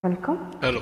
Welcome. Hello.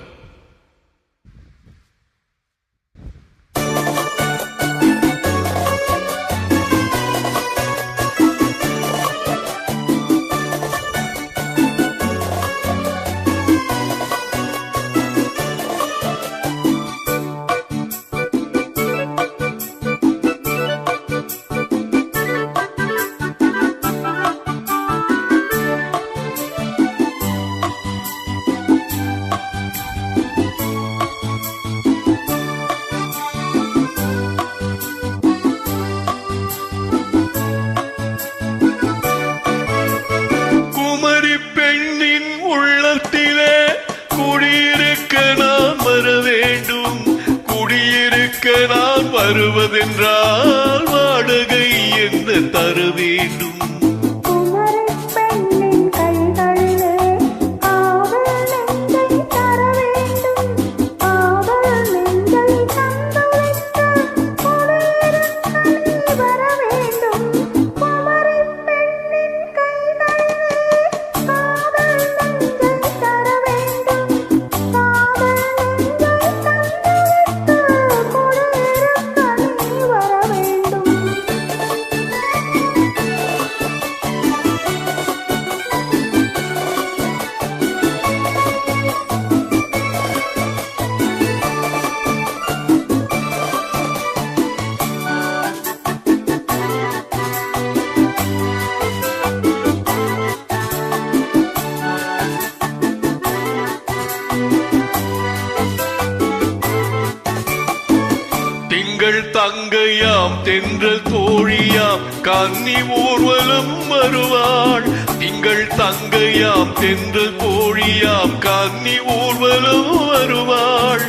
நான் வருவதென்றால் வாடகை என்ன தர வேண்டும்? திங்கள் தங்கையாம் தென்றல் தோழியாம் கன்னி ஊர்வலம் வருவாள். திங்கள் தங்கையாம் தென்றல் தோழியாம் கன்னி ஊர்வலம் வருவாள்.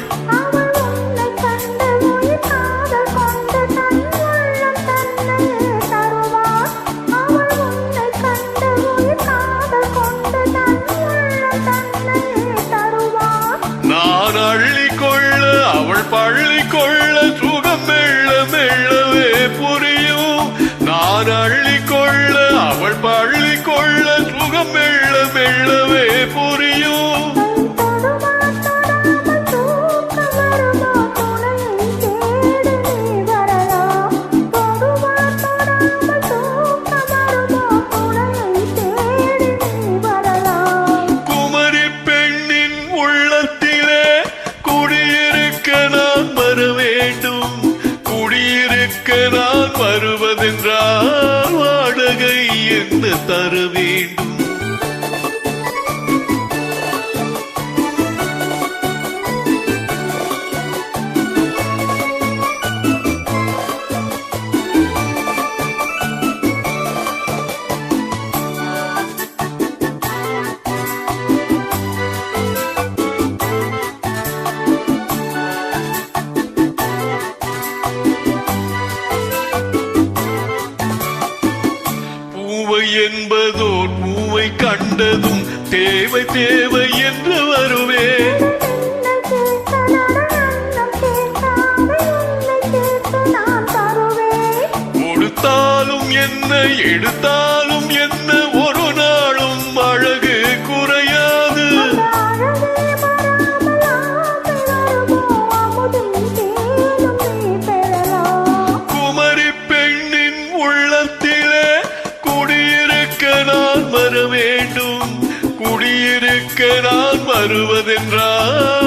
நான் அள்ளிக்கொள்ள அவள் பள்ளி கொள்ள சுகம் மெல்ல மெல்லவே புரியும். நான் அள்ளிக்கொள்ள அவள் பள்ளி கொள்ள சுகம் மெல்ல மெல்லவே புரியும். குமரி பெண்ணின் உள்ளத்திலே குடியிருக்க நான் வர வேண்டும். குடியிருக்க நான் வருவதென்றால் வாடகை என்ன தர வேண்டும்? என்பதோர் பூவை கண்டதும் தேவை தேவை என்று வருவே. கொடுத்தாலும் என்ன எடுத்தாலும் என்ன ஒரு நாளும் அழகு குறையாது. குமரி பெண்ணின் உள்ளத்திலே குடியிருக்க நான் வர வேண்டும். குடியிருக்க நான் வருவதென்றால்